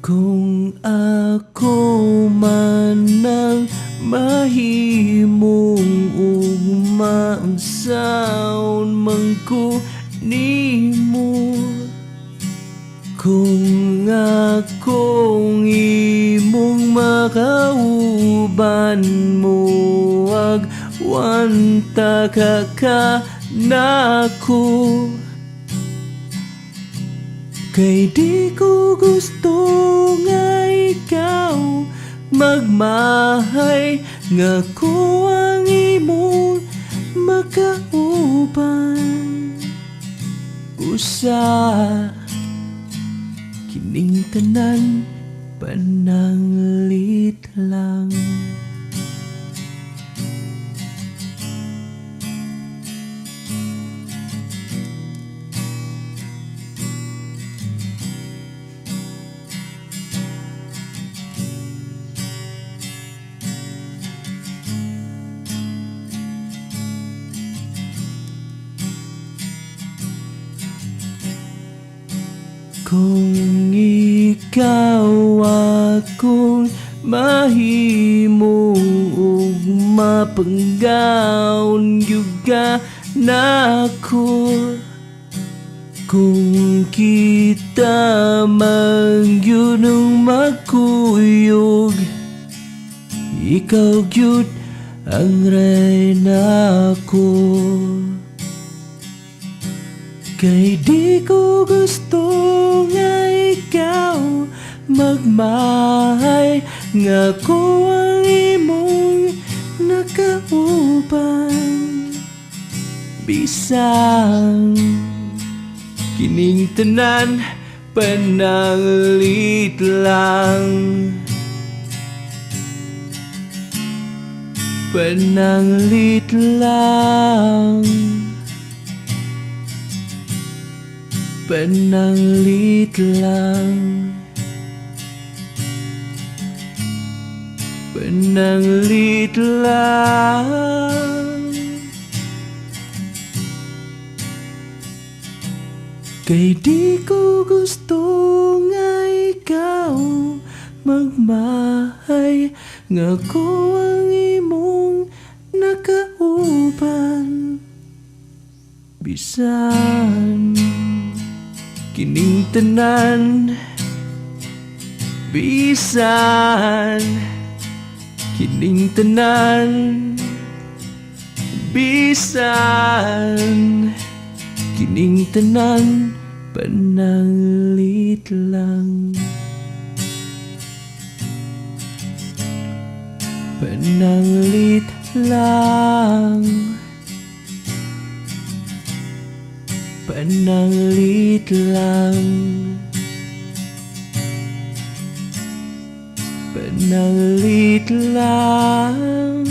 Kung ako man ang mahimong ugma, unsaon man ko nimo. Kung akong imong makauban mo, agwanta ka nako. Kay di ko gusto nga ikaw magmahay, nga ko ang imong makauban. Usa kining tanan pananglit lang. Kung ikaw akong mahimong ugma, panggaon yuga nako. Kung kita man yun ang makuyog, ikaw gyud ang reyna ko. Kay di ko gusto nga ikaw magmahay, nga ko ang imong nakauban. Bisang kining tanan pananglit lang, pananglit lang, pananglit lang, pananglit lang. Kay di ko gusto nga ikaw magmahay, nga ko ang imong nakauban. Bisan kining tanan, bisan kining tanan, bisan kining tanan pananglit lang, pananglit lang, pananglit lang, pananglit lang,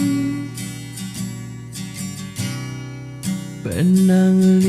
pananglit